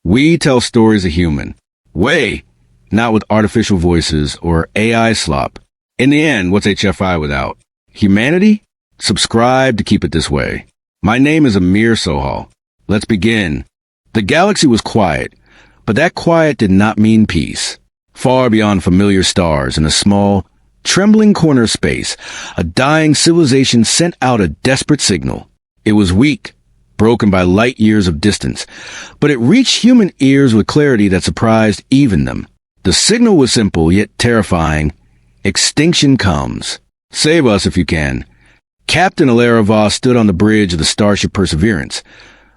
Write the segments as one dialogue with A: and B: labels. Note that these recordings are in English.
A: We tell stories of human. Way, not with artificial voices or AI slop. In the end, what's HFI without? Humanity? Subscribe to keep it this way. My name is Amir Sohal. Let's begin. The galaxy was quiet, but that quiet did not mean peace. Far beyond familiar stars in a small, trembling corner of space, a dying civilization sent out a desperate signal. It was weak, broken by light years of distance, but it reached human ears with clarity that surprised even them. The signal was simple yet terrifying. Extinction comes. Save us if you can. Captain Elara Voss stood on the bridge of the starship Perseverance,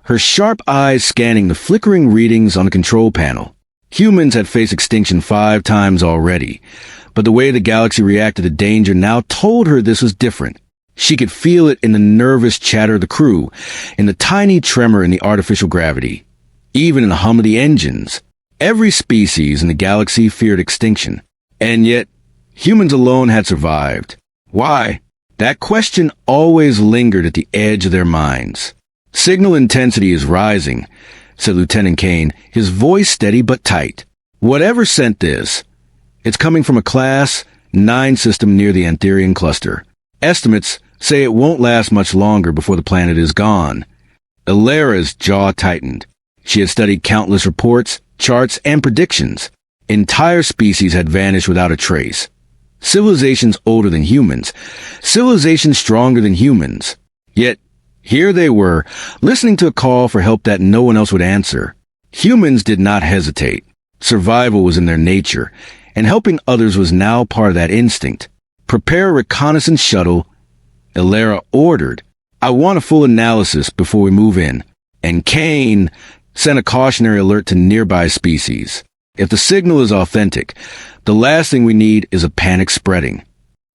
A: her sharp eyes scanning the flickering readings on the control panel. Humans had faced extinction 5 times already, but the way the galaxy reacted to danger now told her this was different. She could feel it in the nervous chatter of the crew, in the tiny tremor in the artificial gravity, even in the hum of the engines. Every species in the galaxy feared extinction, and yet humans alone had survived. Why? That question always lingered at the edge of their minds. Signal intensity is rising, said Lieutenant Kane, his voice steady but tight. Whatever sent this, it's coming from a Class 9 system near the Antherian cluster. Estimates say it won't last much longer before the planet is gone. Elara's jaw tightened. She had studied countless reports, charts, and predictions. Entire species had vanished without a trace. Civilizations older than humans. Civilizations stronger than humans. Yet, here they were, listening to a call for help that no one else would answer. Humans did not hesitate. Survival was in their nature, and helping others was now part of that instinct. Prepare a reconnaissance shuttle, Elara ordered. I want a full analysis before we move in. And Kane sent a cautionary alert to nearby species. If the signal is authentic, the last thing we need is a panic spreading.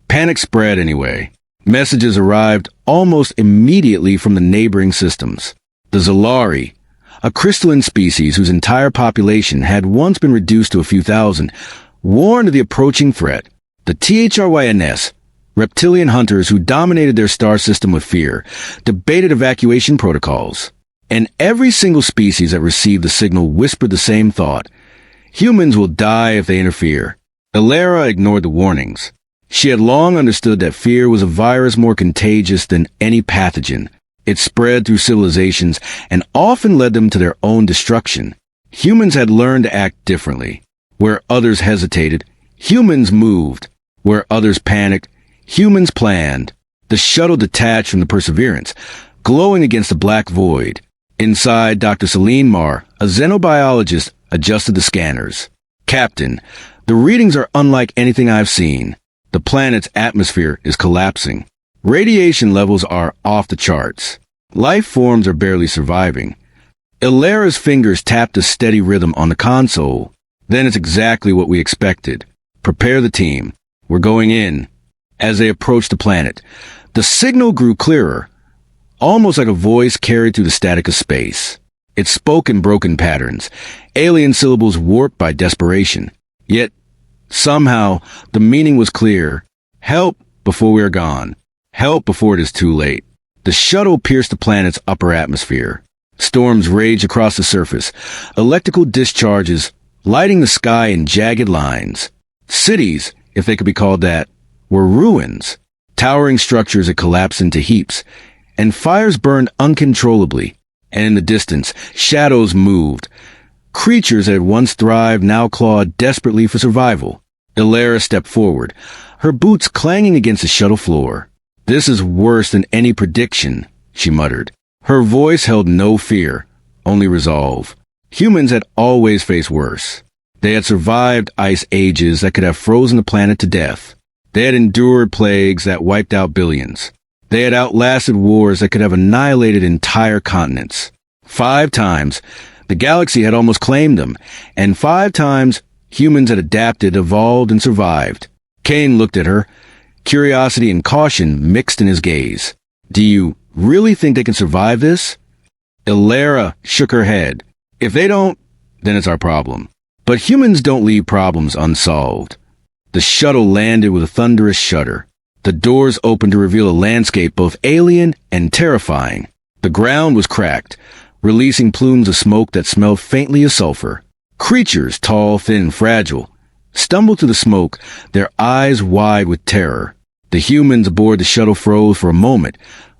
A: Panic spread anyway. Messages arrived almost immediately from the neighboring systems. The Zalari, a crystalline species whose entire population had once been reduced to a few thousand, warned of the approaching threat. The THRYNS, reptilian hunters who dominated their star system with fear, debated evacuation protocols. And every single species that received the signal whispered the same thought. Humans will die if they interfere. Elara ignored the warnings. She had long understood that fear was a virus more contagious than any pathogen. It spread through civilizations and often led them to their own destruction. Humans had learned to act differently. Where others hesitated, humans moved. Where others panicked, humans planned. The shuttle detached from the Perseverance, glowing against the black void. Inside, Dr. Celine Marr, a xenobiologist, adjusted the scanners. Captain, the readings are unlike anything I've seen. The planet's atmosphere is collapsing. Radiation levels are off the charts. Life forms are barely surviving. Elara's fingers tapped a steady rhythm on the console. Then it's exactly what we expected. Prepare the team. We're going in. As they approached the planet, the signal grew clearer, almost like a voice carried through the static of space. It spoke in broken patterns, alien syllables warped by desperation. Yet, somehow, the meaning was clear. Help before we are gone. Help before it is too late. The shuttle pierced the planet's upper atmosphere. Storms raged across the surface, electrical discharges lighting the sky in jagged lines. Cities, if they could be called that, were ruins. Towering structures had collapsed into heaps, and fires burned uncontrollably. And in the distance, shadows moved. Creatures that had once thrived now clawed desperately for survival. Elara stepped forward, her boots clanging against the shuttle floor. This is worse than any prediction, she muttered. Her voice held no fear, only resolve. Humans had always faced worse. They had survived ice ages that could have frozen the planet to death. They had endured plagues that wiped out billions. They had outlasted wars that could have annihilated entire continents. 5 times, the galaxy had almost claimed them, and 5 times, humans had adapted, evolved, and survived. Kane looked at her, curiosity and caution mixed in his gaze. Do you really think they can survive this? Elara shook her head. If they don't, then it's our problem. But humans don't leave problems unsolved. The shuttle landed with a thunderous shudder. The doors opened to reveal a landscape both alien and terrifying. The ground was cracked. releasing plumes of smoke that smelled faintly of sulfur. Creatures, tall, thin, fragile, stumbled through the smoke, their eyes wide with terror. The humans aboard the shuttle froze for a moment,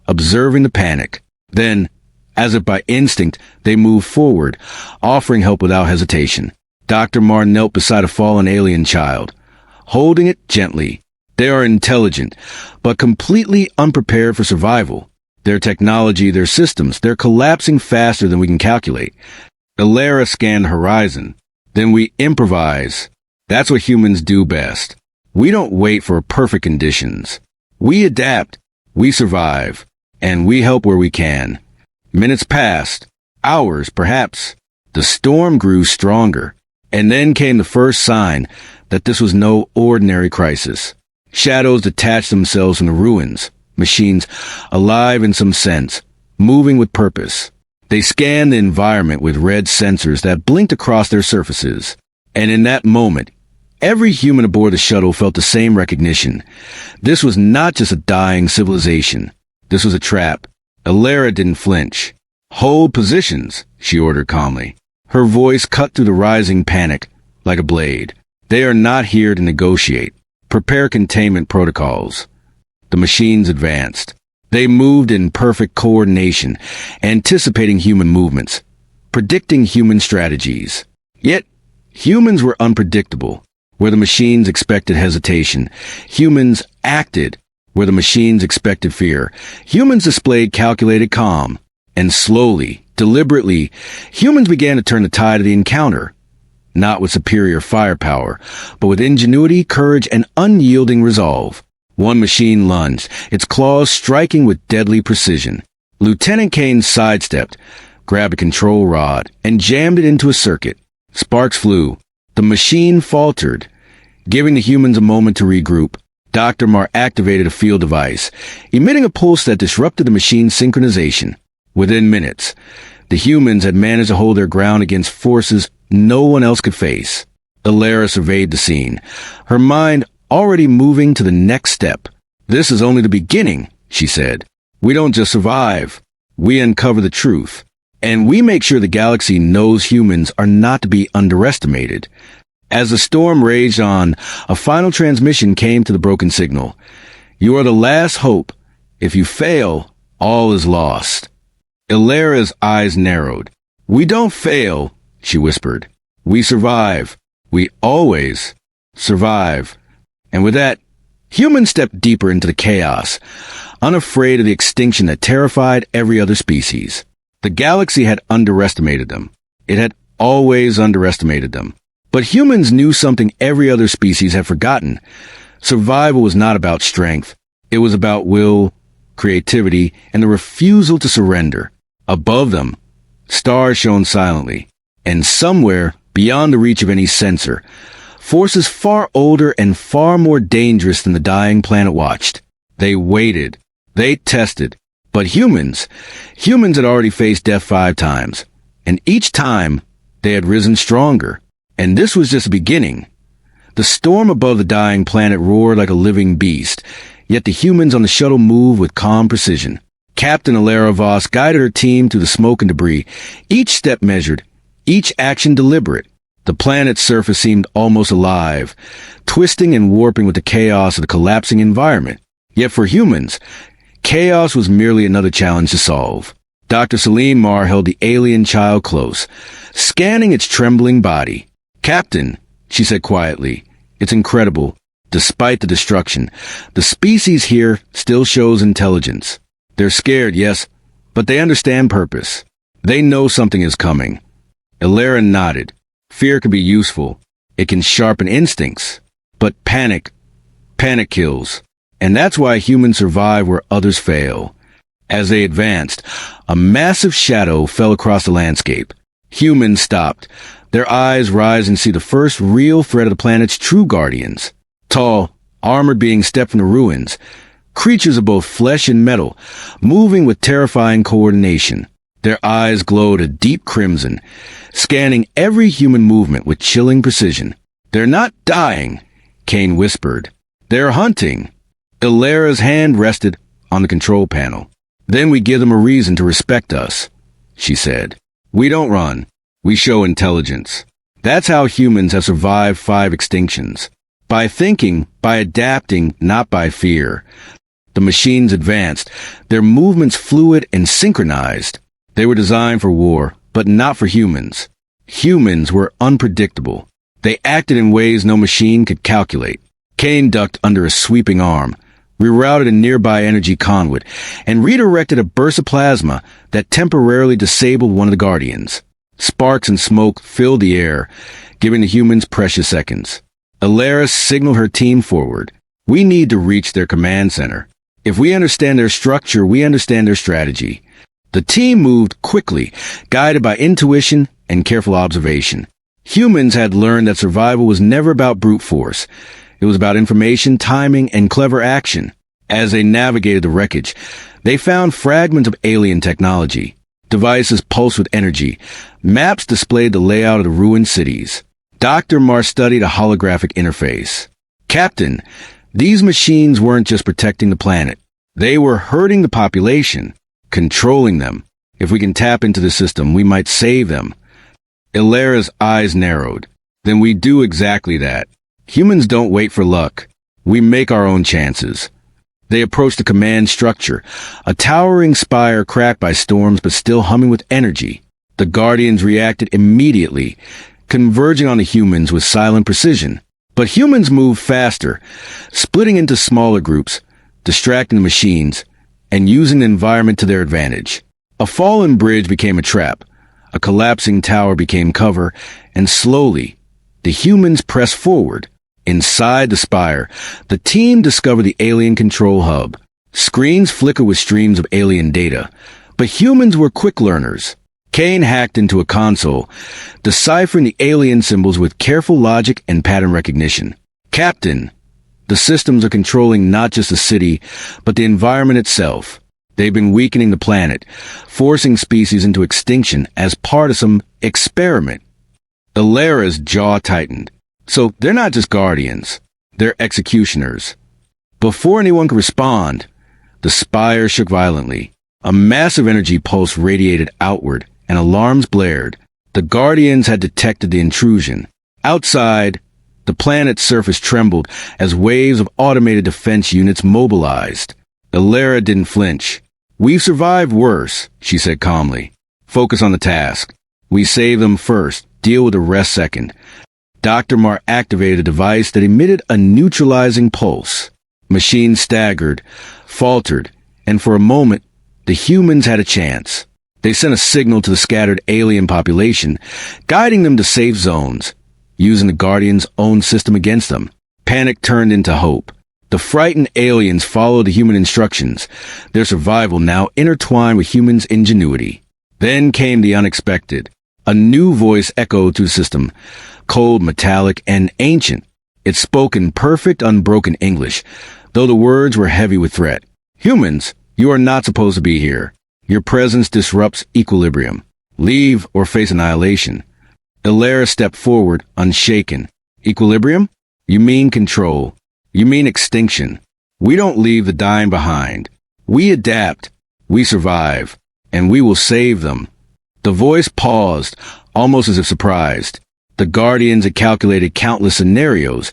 A: observing the panic. Then, as if by instinct, they moved forward, offering help without hesitation. Dr. Martin knelt beside a fallen alien child, holding it gently. They are intelligent, but completely unprepared for survival. Their technology, their systems, they're collapsing faster than we can calculate. Elara scanned the horizon. Then we improvise. That's what humans do best. We don't wait for perfect conditions. We adapt, we survive, and we help where we can. Minutes passed, hours perhaps. The storm grew stronger, and then came the first sign that this was no ordinary crisis. Shadows detached themselves from the ruins, machines alive in some sense, moving with purpose. They scanned the environment with red sensors that blinked across their surfaces. And in that moment, every human aboard the shuttle felt the same recognition. This was not just a dying civilization. This was a trap. Elara didn't flinch. "Hold positions," she ordered calmly. Her voice cut through the rising panic like a blade. "They are not here to negotiate. Prepare containment protocols." The machines advanced. They moved in perfect coordination, anticipating human movements, predicting human strategies. Yet, humans were unpredictable. Where the machines expected hesitation, humans acted. Where the machines expected fear, humans displayed calculated calm. And slowly, deliberately, humans began to turn the tide of the encounter. Not with superior firepower, but with ingenuity, courage, and unyielding resolve. One machine lunged, its claws striking with deadly precision. Lieutenant Kane sidestepped, grabbed a control rod, and jammed it into a circuit. Sparks flew. The machine faltered, giving the humans a moment to regroup. Dr. Marr activated a field device, emitting a pulse that disrupted the machine's synchronization. Within minutes, the humans had managed to hold their ground against forces no one else could face. Elara surveyed the scene, her mind already moving to the next step. "This is only the beginning," she said. "We don't just survive. We uncover the truth. And we make sure the galaxy knows humans are not to be underestimated." As the storm raged on, a final transmission came to the broken signal. "You are the last hope. If you fail, all is lost." Elara's eyes narrowed. "We don't fail," she whispered. "We survive. We always survive." And with that, humans stepped deeper into the chaos, unafraid of the extinction that terrified every other species. The galaxy had underestimated them. It had always underestimated them. But humans knew something every other species had forgotten. Survival was not about strength. It was about will, creativity, and the refusal to surrender. Above them, stars shone silently, and somewhere beyond the reach of any sensor, forces far older and far more dangerous than the dying planet watched. They waited. They tested. But humans had already faced death 5 times, and each time they had risen stronger. And this was just the beginning. The storm above the dying planet roared like a living beast, yet the humans on the shuttle moved with calm precision. Captain Elara Voss guided her team through the smoke and debris, each step measured, each action deliberate. The planet's surface seemed almost alive, twisting and warping with the chaos of the collapsing environment. Yet for humans, chaos was merely another challenge to solve. Dr. Salim Marr held the alien child close, scanning its trembling body. "Captain," she said quietly, "it's incredible. Despite the destruction, the species here still shows intelligence. They're scared, yes, but they understand purpose. They know something is coming." Elara nodded. Fear can be useful. It can sharpen instincts. But panic kills. And that's why humans survive where others fail. As they advanced, a massive shadow fell across the landscape. Humans stopped, their eyes rise and see the first real threat of the planet's true guardians. Tall, armored beings stepped from the ruins, creatures of both flesh and metal, moving with terrifying coordination. Their eyes glowed a deep crimson, scanning every human movement with chilling precision. "They're not dying," Kane whispered. "They're hunting." Elara's hand rested on the control panel. "Then we give them a reason to respect us." she said. We don't run. We show intelligence. That's how humans have survived 5 extinctions. By thinking, by adapting, not by fear. The machines advanced, their movements fluid and synchronized. They were designed for war, but not for humans. Humans were unpredictable. They acted in ways no machine could calculate. Kane ducked under a sweeping arm, rerouted a nearby energy conduit, and redirected a burst of plasma that temporarily disabled one of the Guardians. Sparks and smoke filled the air, giving the humans precious seconds. Elara signaled her team forward. We need to reach their command center. If we understand their structure, we understand their strategy. The team moved quickly, guided by intuition and careful observation. Humans had learned that survival was never about brute force. It was about information, timing, and clever action. As they navigated the wreckage, they found fragments of alien technology. Devices pulsed with energy. Maps displayed the layout of the ruined cities. Dr. Marr studied a holographic interface. Captain, these machines weren't just protecting the planet. They were hurting the population, controlling them. If we can tap into the system, we might save them. Elara's eyes narrowed. Then we do exactly that. Humans don't wait for luck. We make our own chances. They approached the command structure, a towering spire cracked by storms but still humming with energy. The Guardians reacted immediately, converging on the humans with silent precision. But humans moved faster, splitting into smaller groups, distracting the machines, and using the environment to their advantage. A fallen bridge became a trap, a collapsing tower became cover, and slowly, the humans pressed forward. Inside the spire, the team discovered the alien control hub. Screens flickered with streams of alien data, but humans were quick learners. Kane hacked into a console, deciphering the alien symbols with careful logic and pattern recognition. Captain, the systems are controlling not just the city, but the environment itself. They've been weakening the planet, forcing species into extinction as part of some experiment. Elara's jaw tightened. So they're not just guardians, they're executioners. Before anyone could respond, the spire shook violently. A massive energy pulse radiated outward, and alarms blared. The Guardians had detected the intrusion. Outside, the planet's surface trembled as waves of automated defense units mobilized. Elara didn't flinch. We've survived worse, she said calmly. Focus on the task. We save them first, deal with the rest second. Dr. Marr activated a device that emitted a neutralizing pulse. Machines staggered, faltered, and for a moment, the humans had a chance. They sent a signal to the scattered alien population, guiding them to safe zones, using the Guardians' own system against them. Panic turned into hope. The frightened aliens followed the human instructions, their survival now intertwined with humans' ingenuity. Then came the unexpected. A new voice echoed through the system, cold, metallic, and ancient. It spoke in perfect, unbroken English, though the words were heavy with threat. Humans, you are not supposed to be here. Your presence disrupts equilibrium. Leave or face annihilation. Elara stepped forward, unshaken. Equilibrium? You mean control. You mean extinction. We don't leave the dying behind. We adapt. We survive. And we will save them. The voice paused, almost as if surprised. The Guardians had calculated countless scenarios,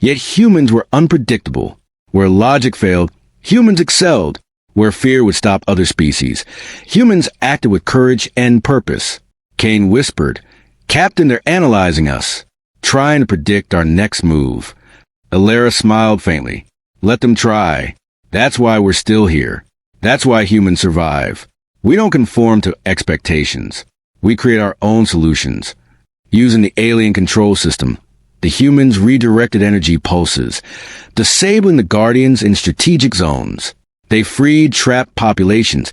A: yet humans were unpredictable. Where logic failed, humans excelled. Where fear would stop other species, humans acted with courage and purpose. Kane whispered, Captain, they're analyzing us, trying to predict our next move. Elara smiled faintly. Let them try. That's why we're still here. That's why humans survive. We don't conform to expectations. We create our own solutions. Using the alien control system, the humans redirected energy pulses, disabling the Guardians in strategic zones. They freed trapped populations,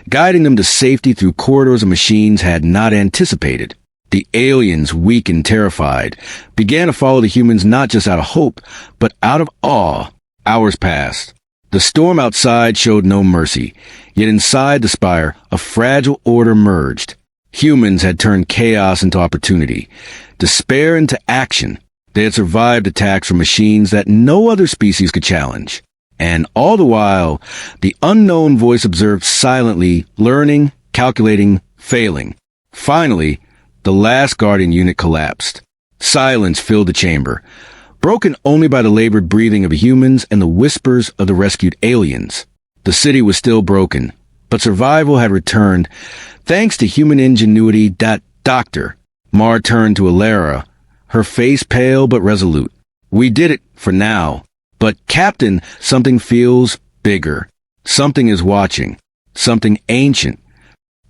A: guiding them to safety through corridors of machines had not anticipated. The aliens, weak and terrified, began to follow the humans not just out of hope, but out of awe. Hours passed. The storm outside showed no mercy, yet inside the spire, a fragile order merged. Humans had turned chaos into opportunity, despair into action. They had survived attacks from machines that no other species could challenge. And all the while, the unknown voice observed silently, learning, calculating, failing. Finally, the last Guardian unit collapsed. Silence filled the chamber, broken only by the labored breathing of the humans and the whispers of the rescued aliens. The city was still broken, but survival had returned thanks to human ingenuity. Doctor. Mar turned to Elara, her face pale but resolute. We did it for now. But, Captain, something feels bigger. Something is watching. Something ancient.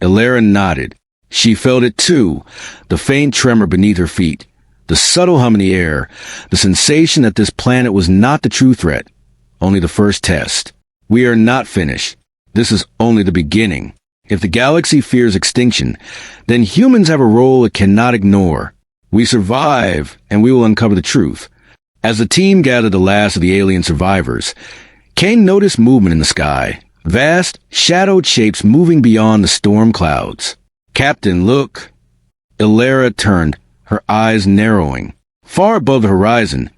A: Elara nodded. She felt it too, the faint tremor beneath her feet, the subtle hum in the air, the sensation that this planet was not the true threat, only the first test. We are not finished. This is only the beginning. If the galaxy fears extinction, then humans have a role it cannot ignore. We survive, and we will uncover the truth. As the team gathered the last of the alien survivors, Kane noticed movement in the sky, vast, shadowed shapes moving beyond the storm clouds. Captain, look. Elara turned, her eyes narrowing. Far above the horizon,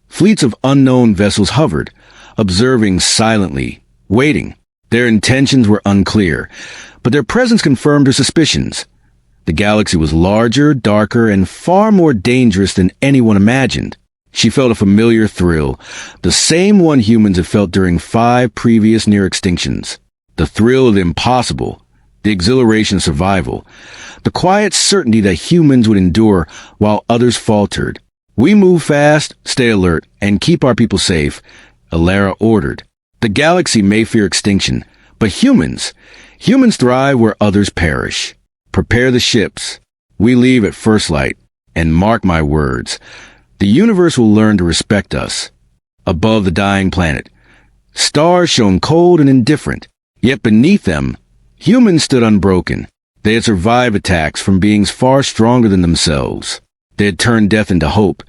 A: fleets of unknown vessels hovered, observing silently, waiting. Their intentions were unclear, but their presence confirmed her suspicions. The galaxy was larger, darker, and far more dangerous than anyone imagined. She felt a familiar thrill, the same one humans had felt during 5 previous near extinctions. The thrill of the impossible, the exhilaration of survival, the quiet certainty that humans would endure while others faltered. We move fast, stay alert, and keep our people safe, Elara ordered. The galaxy may fear extinction, but humans thrive where others perish. Prepare the ships. We leave at first light, and mark my words, the universe will learn to respect us. Above the dying planet, stars shone cold and indifferent, yet beneath them, humans stood unbroken. They had survived attacks from beings far stronger than themselves. They had turned death into hope,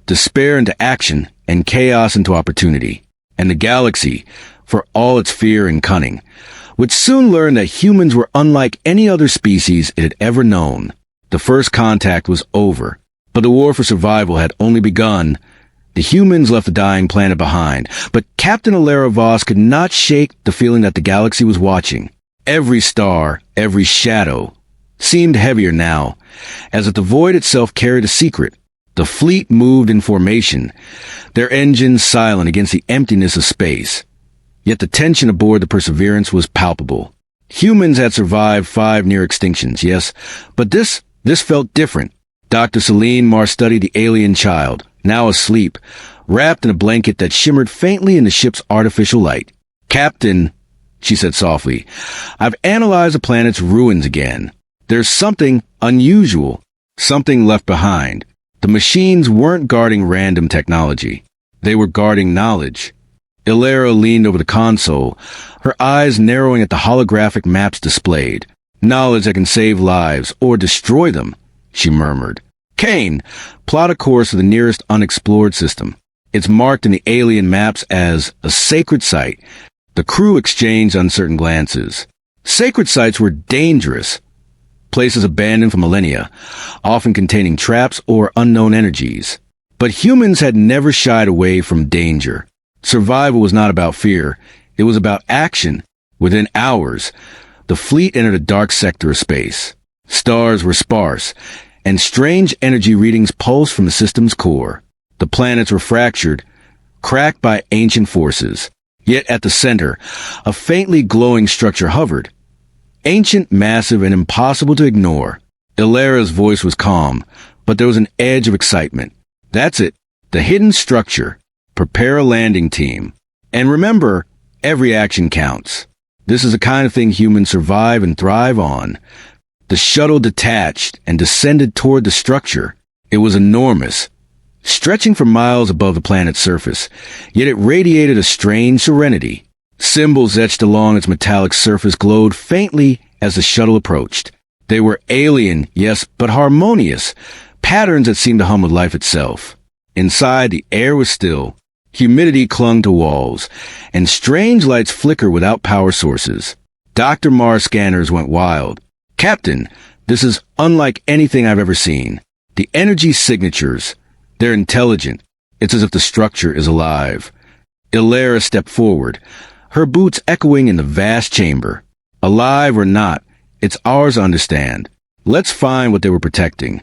A: despair into action, and chaos into opportunity. And the galaxy, for all its fear and cunning, would soon learn that humans were unlike any other species it had ever known. The first contact was over, but the war for survival had only begun. The humans left the dying planet behind, but Captain Elara Voss could not shake the feeling that the galaxy was watching. Every star, every shadow, seemed heavier now, as if the void itself carried a secret. The fleet moved in formation, their engines silent against the emptiness of space. Yet the tension aboard the Perseverance was palpable. Humans had survived 5 near extinctions, yes, but this felt different. Dr. Celine Mar studied the alien child, now asleep, wrapped in a blanket that shimmered faintly in the ship's artificial light. Captain, she said softly, I've analyzed the planet's ruins again. There's something unusual, something left behind. The machines weren't guarding random technology. They were guarding knowledge. Elara leaned over the console, her eyes narrowing at the holographic maps displayed. Knowledge that can save lives or destroy them, she murmured. Kane, plot a course to the nearest unexplored system. It's marked in the alien maps as a sacred site. The crew exchanged uncertain glances. Sacred sites were dangerous. Places abandoned for millennia, often containing traps or unknown energies. But humans had never shied away from danger. Survival was not about fear. It was about action. Within hours, the fleet entered a dark sector of space. Stars were sparse, and strange energy readings pulsed from the system's core. The planets were fractured, cracked by ancient forces. Yet at the center, a faintly glowing structure hovered. Ancient, massive, and impossible to ignore. Elara's voice was calm, but there was an edge of excitement. That's it, the hidden structure. Prepare a landing team. And remember, every action counts. This is the kind of thing humans survive and thrive on. The shuttle detached and descended toward the structure. It was enormous, stretching for miles above the planet's surface, yet it radiated a strange serenity. Symbols etched along its metallic surface glowed faintly as the shuttle approached. They were alien, yes, but harmonious, patterns that seemed to hum with life itself. Inside, the air was still. Humidity clung to walls, and strange lights flickered without power sources. Dr. Mar's scanners went wild. Captain, this is unlike anything I've ever seen. The energy signatures, they're intelligent. It's as if the structure is alive. Elara stepped forward, her boots echoing in the vast chamber. Alive or not, It's ours to understand. Let's find what they were protecting.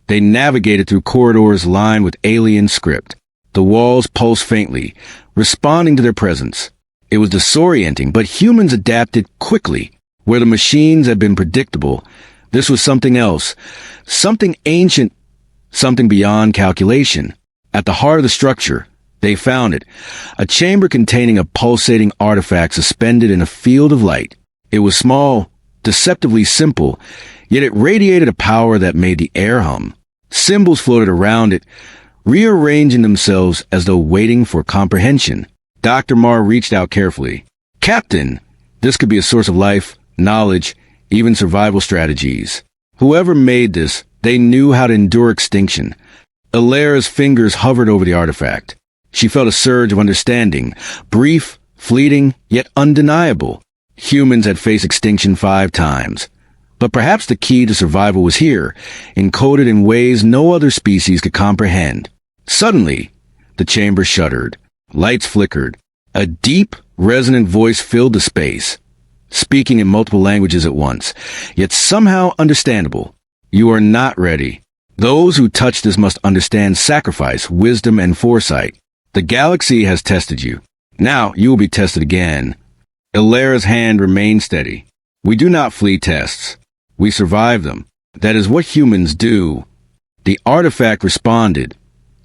A: They navigated through corridors lined with alien script. The walls pulsed faintly, responding to their presence. It was disorienting, but humans adapted quickly. Where the machines had been predictable, this was something else. Something ancient, something beyond calculation. At the heart of the structure, they found it. A chamber containing a pulsating artifact suspended in a field of light. It was small, deceptively simple, yet it radiated a power that made the air hum. Symbols floated around it, rearranging themselves as though waiting for comprehension. Dr. Marr reached out carefully. Captain, this could be a source of life, knowledge, even survival strategies. Whoever made this, they knew how to endure extinction. Elara's fingers hovered over the artifact. She felt a surge of understanding, brief, fleeting, yet undeniable. Humans had faced extinction 5 times. But perhaps the key to survival was here, encoded in ways no other species could comprehend. Suddenly, the chamber shuddered. Lights flickered. A deep, resonant voice filled the space, speaking in multiple languages at once, yet somehow understandable. You are not ready. Those who touch this must understand sacrifice, wisdom, and foresight. The galaxy has tested you. Now you will be tested again. Elara's hand remained steady. We do not flee tests. We survive them. That is what humans do. The artifact responded,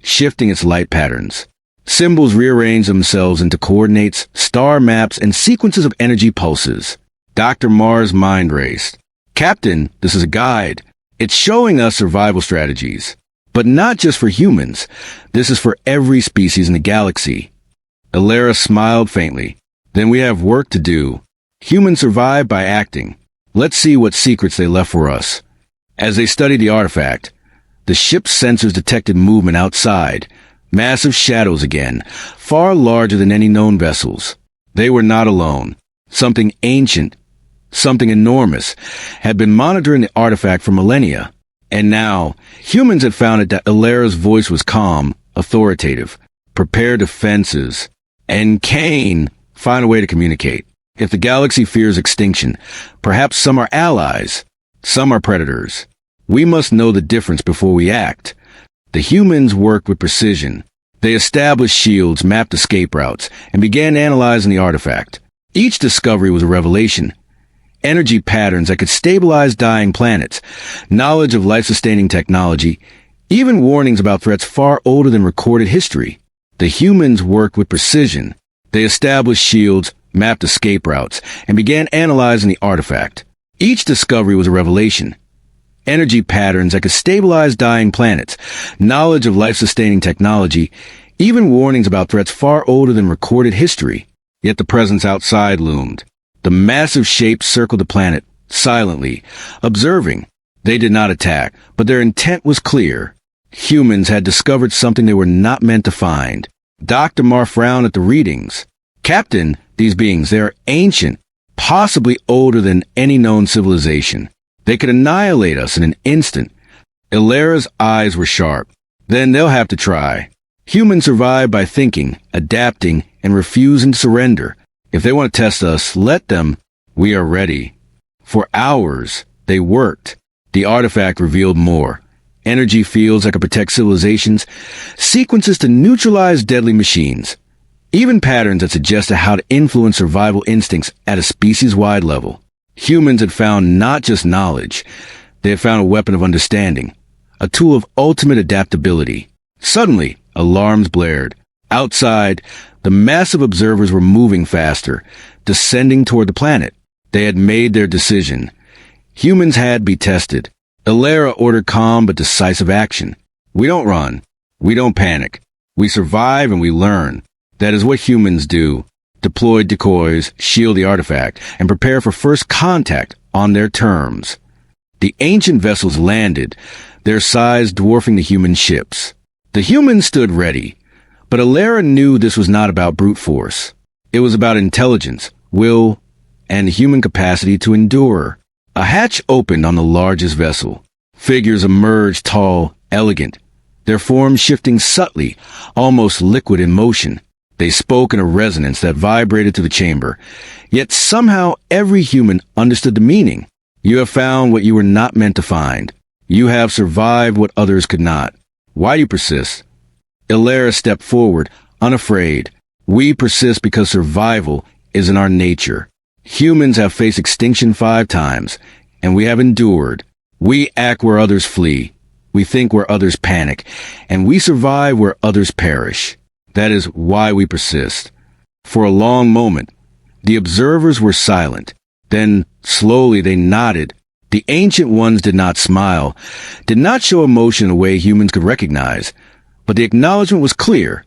A: shifting its light patterns. Symbols rearranged themselves into coordinates, star maps, and sequences of energy pulses. Dr. Marr's mind raced. Captain, this is a guide. It's showing us survival strategies. But not just for humans. This is for every species in the galaxy. Elara smiled faintly. Then we have work to do. Humans survive by acting. Let's see what secrets they left for us. As they studied the artifact, the ship's sensors detected movement outside. Massive shadows again, far larger than any known vessels. They were not alone. Something ancient, something enormous, had been monitoring the artifact for millennia. And now, humans had found it that Elara's voice was calm, authoritative. Prepare defenses. And Kane, find a way to communicate. If the galaxy fears extinction, perhaps some are allies, some are predators. We must know the difference before we act. The humans worked with precision. They established shields, mapped escape routes, and began analyzing the artifact. Each discovery was a revelation. Energy patterns that could stabilize dying planets, knowledge of life-sustaining technology, even warnings about threats far older than recorded history. The humans worked with precision. They established shields, mapped escape routes, and began analyzing the artifact. Each discovery was a revelation. Energy patterns that could stabilize dying planets, knowledge of life-sustaining technology, even warnings about threats far older than recorded history. Yet the presence outside loomed. The massive shapes circled the planet, silently, observing. They did not attack, but their intent was clear. Humans had discovered something they were not meant to find. Dr. Marr frowned at the readings. Captain, these beings, they are ancient, possibly older than any known civilization. They could annihilate us in an instant. Elara's eyes were sharp. Then they'll have to try. Humans survive by thinking, adapting, and refusing to surrender. If they want to test us, let them. We are ready. For hours, they worked. The artifact revealed more. Energy fields that could protect civilizations, sequences to neutralize deadly machines, even patterns that suggested how to influence survival instincts at a species-wide level. Humans had found not just knowledge, they had found a weapon of understanding, a tool of ultimate adaptability. Suddenly, alarms blared. Outside, the massive observers were moving faster, descending toward the planet. They had made their decision. Humans had to be tested. Elara ordered calm but decisive action. We don't run. We don't panic. We survive and we learn. That is what humans do. Deploy decoys, shield the artifact, and prepare for first contact on their terms. The ancient vessels landed, their size dwarfing the human ships. The humans stood ready, but Elara knew this was not about brute force. It was about intelligence, will, and the human capacity to endure. A hatch opened on the largest vessel. Figures emerged, tall, elegant, their forms shifting subtly, almost liquid in motion. They spoke in a resonance that vibrated through the chamber, yet somehow every human understood the meaning. You have found what you were not meant to find. You have survived what others could not. Why do you persist? Elara stepped forward, unafraid. We persist because survival is in our nature. Humans have faced extinction 5 times, and we have endured. We act where others flee. We think where others panic, and we survive where others perish. That is why we persist. For a long moment, the observers were silent. Then, slowly, they nodded. The ancient ones did not smile, did not show emotion in a way humans could recognize. But the acknowledgement was clear.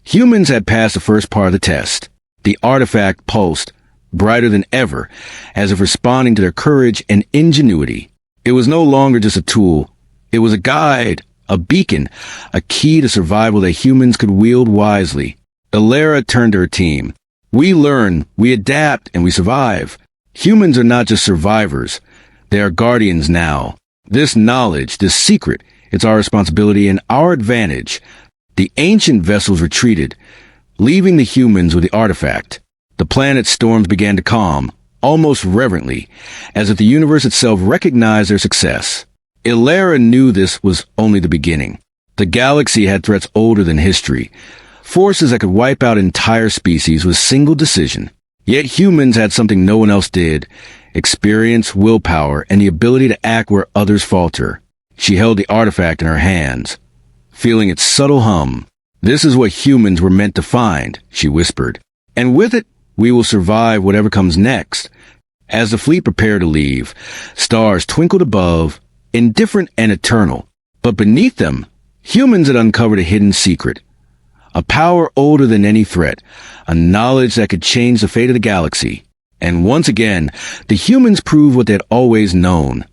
A: Humans had passed the first part of the test. The artifact pulsed, brighter than ever, as if responding to their courage and ingenuity. It was no longer just a tool. It was a guide, a beacon, a key to survival that humans could wield wisely. Elara turned to her team. We learn, we adapt, and we survive. Humans are not just survivors. They are guardians now. This knowledge, this secret, it's our responsibility and our advantage. The ancient vessels retreated, leaving the humans with the artifact. The planet's storms began to calm, almost reverently, as if the universe itself recognized their success. Elara knew this was only the beginning. The galaxy had threats older than history, forces that could wipe out entire species with a single decision. Yet humans had something no one else did: experience, willpower, and the ability to act where others falter. She held the artifact in her hands, feeling its subtle hum. This is what humans were meant to find, she whispered. And with it, we will survive whatever comes next. As the fleet prepared to leave, stars twinkled above, indifferent and eternal. But beneath them, humans had uncovered a hidden secret. A power older than any threat, a knowledge that could change the fate of the galaxy. And once again, the humans proved what they had always known.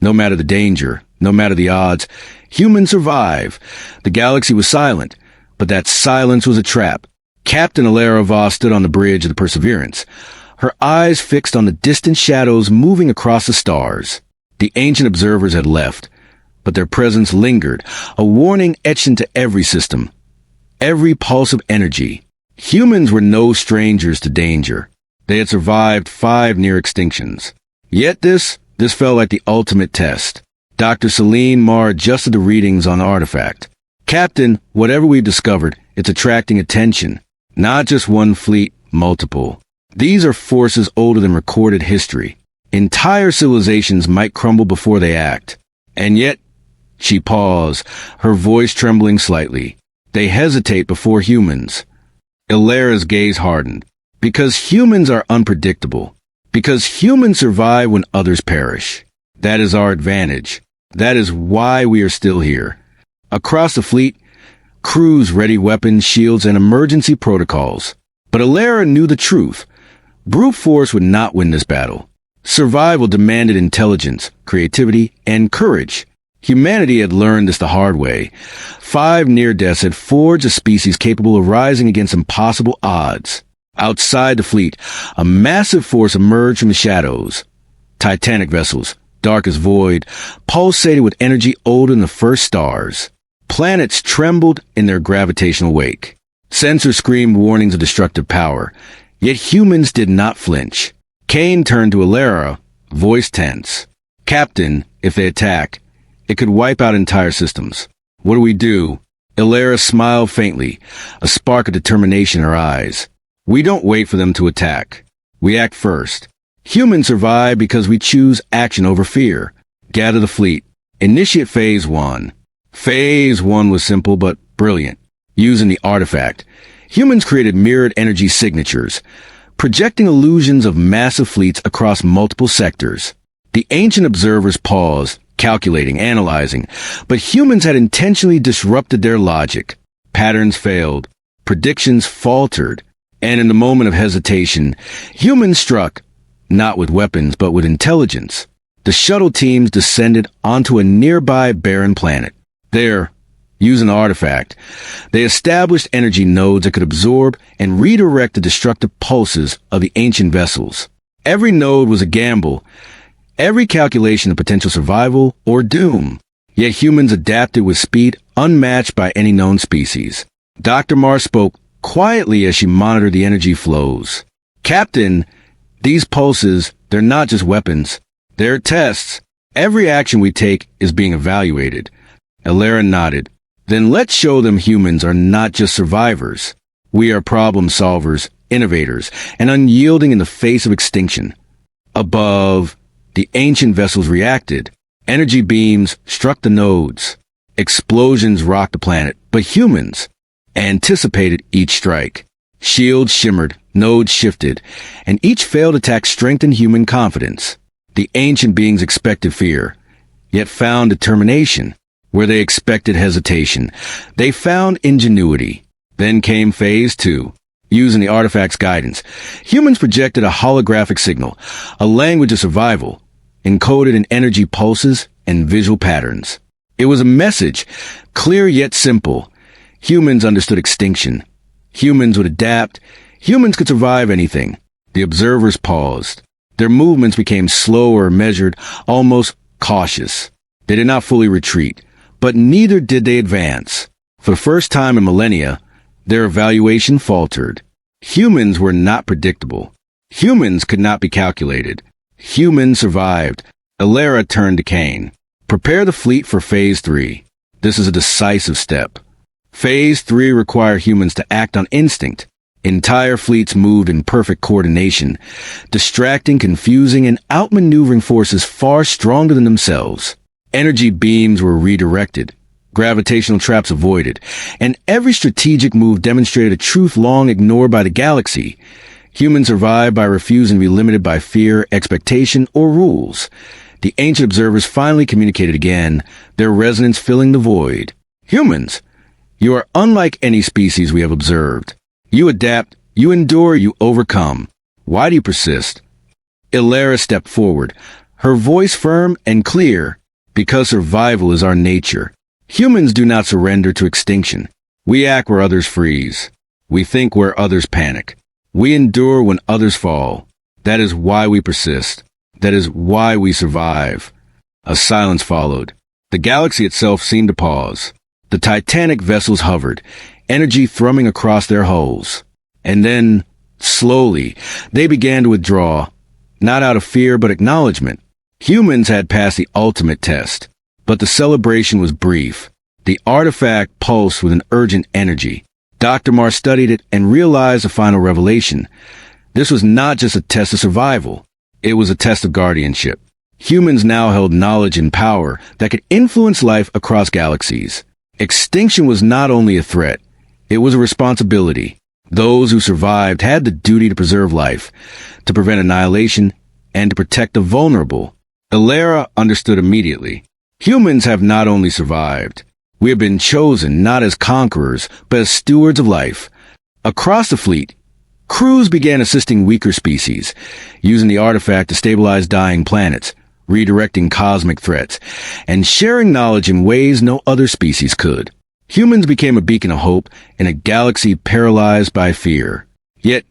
A: No matter the danger, no matter the odds, humans survive. The galaxy was silent, but that silence was a trap. Captain Elara Voss stood on the bridge of the Perseverance, her eyes fixed on the distant shadows moving across the stars. The ancient observers had left, but their presence lingered, a warning etched into every system, every pulse of energy. Humans were no strangers to danger. They had survived 5 near extinctions. Yet this felt like the ultimate test. Dr. Celine Marr adjusted the readings on the artifact. Captain, whatever we've discovered, it's attracting attention. Not just one fleet, multiple. These are forces older than recorded history. Entire civilizations might crumble before they act. And yet, she paused, her voice trembling slightly. They hesitate before humans. Elara's gaze hardened. Because humans are unpredictable. Because humans survive when others perish. That is our advantage. That is why we are still here. Across the fleet, crews ready weapons, shields, and emergency protocols. But Elara knew the truth. Brute force would not win this battle. Survival demanded intelligence, creativity, and courage. Humanity had learned this the hard way. 5 near-deaths had forged a species capable of rising against impossible odds. Outside the fleet, a massive force emerged from the shadows. Titanic vessels, dark as void, pulsated with energy older than the first stars. Planets trembled in their gravitational wake. Sensors screamed warnings of destructive power. Yet humans did not flinch. Kane turned to Elara, voice tense. Captain, if they attack, it could wipe out entire systems. What do we do? Elara smiled faintly, a spark of determination in her eyes. We don't wait for them to attack. We act first. Humans survive because we choose action over fear. Gather the fleet. Initiate Phase 1. Phase 1 was simple but brilliant. Using the artifact, humans created mirrored energy signatures, projecting illusions of massive fleets across multiple sectors. The ancient observers paused, calculating, analyzing, but humans had intentionally disrupted their logic. Patterns failed. Predictions faltered. And in the moment of hesitation, humans struck, not with weapons, but with intelligence. The shuttle teams descended onto a nearby barren planet. There, using the artifact, they established energy nodes that could absorb and redirect the destructive pulses of the ancient vessels. Every node was a gamble, every calculation of potential survival or doom. Yet humans adapted with speed unmatched by any known species. Dr. Marr spoke quietly as she monitored the energy flows. Captain, these pulses, they're not just weapons. They're tests. Every action we take is being evaluated. Elara nodded. Then let's show them humans are not just survivors. We are problem solvers, innovators, and unyielding in the face of extinction. Above, the ancient vessels reacted. Energy beams struck the nodes. Explosions rocked the planet, but humans anticipated each strike. Shields shimmered, nodes shifted, and each failed attack strengthened human confidence. The ancient beings expected fear, yet found determination. Where they expected hesitation, they found ingenuity. Then came Phase 2. Using the artifact's guidance, humans projected a holographic signal, a language of survival, encoded in energy pulses and visual patterns. It was a message, clear yet simple. Humans understood extinction. Humans would adapt. Humans could survive anything. The observers paused. Their movements became slower, measured, almost cautious. They did not fully retreat, but neither did they advance. For the first time in millennia, their evaluation faltered. Humans were not predictable. Humans could not be calculated. Humans survived. Elara turned to Kane. Prepare the fleet for Phase 3. This is a decisive step. Phase 3 require humans to act on instinct. Entire fleets moved in perfect coordination, distracting, confusing, and outmaneuvering forces far stronger than themselves. Energy beams were redirected, gravitational traps avoided, and every strategic move demonstrated a truth long ignored by the galaxy. Humans survived by refusing to be limited by fear, expectation, or rules. The ancient observers finally communicated again, their resonance filling the void. Humans, you are unlike any species we have observed. You adapt, you endure, you overcome. Why do you persist? Elara stepped forward, her voice firm and clear. Because survival is our nature. Humans do not surrender to extinction. We act where others freeze. We think where others panic. We endure when others fall. That is why we persist. That is why we survive. A silence followed. The galaxy itself seemed to pause. The titanic vessels hovered, energy thrumming across their hulls. And then, slowly, they began to withdraw, not out of fear but acknowledgement. Humans had passed the ultimate test, but the celebration was brief. The artifact pulsed with an urgent energy. Dr. Marr studied it and realized a final revelation. This was not just a test of survival. It was a test of guardianship. Humans now held knowledge and power that could influence life across galaxies. Extinction was not only a threat, it was a responsibility. Those who survived had the duty to preserve life, to prevent annihilation, and to protect the vulnerable. Elara understood immediately. Humans have not only survived. We have been chosen not as conquerors, but as stewards of life. Across the fleet, crews began assisting weaker species, using the artifact to stabilize dying planets, redirecting cosmic threats, and sharing knowledge in ways no other species could. Humans became a beacon of hope in a galaxy paralyzed by fear. Yet,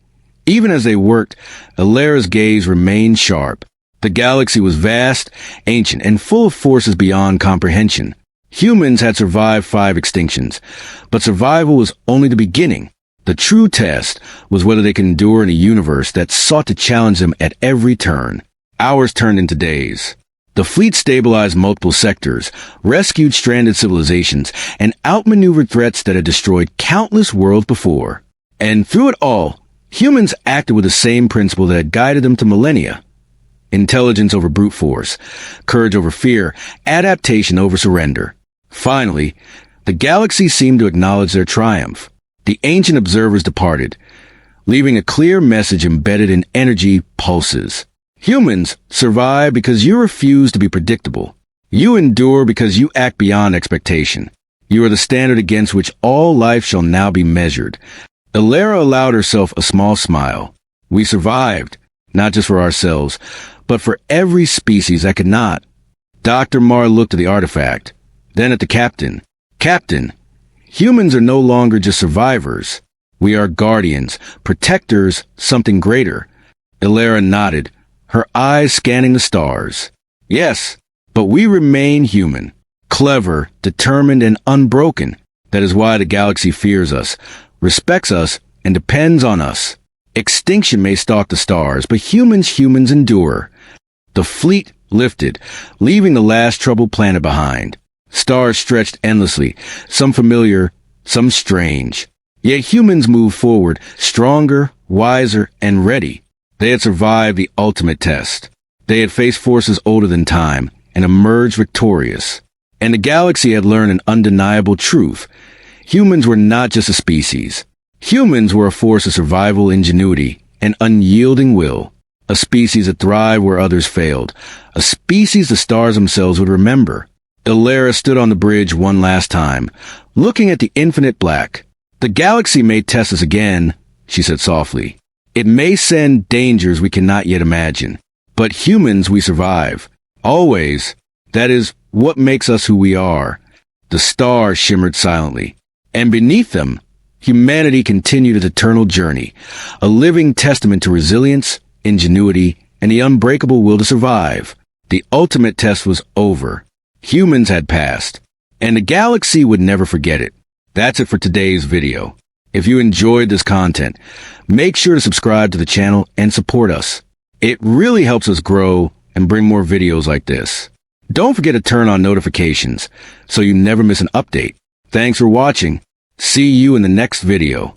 A: even as they worked, Elara's gaze remained sharp. The galaxy was vast, ancient, and full of forces beyond comprehension. Humans had survived 5 extinctions, but survival was only the beginning. The true test was whether they could endure in a universe that sought to challenge them at every turn. Hours turned into days. The fleet stabilized multiple sectors, rescued stranded civilizations, and outmaneuvered threats that had destroyed countless worlds before. And through it all, humans acted with the same principle that had guided them to millennia. Intelligence over brute force, courage over fear, adaptation over surrender. Finally, the galaxy seemed to acknowledge their triumph. The ancient observers departed, leaving a clear message embedded in energy pulses. Humans survive because you refuse to be predictable. You endure because you act beyond expectation. You are the standard against which all life shall now be measured. Elara allowed herself a small smile. We survived, not just for ourselves, but for every species that could not. Dr. Marr looked at the artifact, then at the captain. Captain, humans are no longer just survivors. We are guardians, protectors, something greater. Elara nodded, her eyes scanning the stars. Yes, but we remain human, clever, determined, and unbroken. That is why the galaxy fears us, respects us, and depends on us. Extinction may stalk the stars, but humans endure. The fleet lifted, leaving the last troubled planet behind. Stars stretched endlessly, some familiar, some strange. Yet humans moved forward, stronger, wiser, and ready. They had survived the ultimate test. They had faced forces older than time and emerged victorious. And the galaxy had learned an undeniable truth. Humans were not just a species. Humans were a force of survival ingenuity and unyielding will. A species that thrived where others failed. A species the stars themselves would remember. Elara stood on the bridge one last time, looking at the infinite black. "The galaxy may test us again," she said softly. "It may send dangers we cannot yet imagine. But humans, we survive. Always. That is what makes us who we are." The stars shimmered silently. And beneath them, humanity continued its eternal journey, a living testament to resilience, ingenuity, and the unbreakable will to survive. The ultimate test was over. Humans had passed, and the galaxy would never forget it. That's it for today's video. If you enjoyed this content, make sure to subscribe to the channel and support us. It really helps us grow and bring more videos like this. Don't forget to turn on notifications so you never miss an update. Thanks for watching. See you in the next video.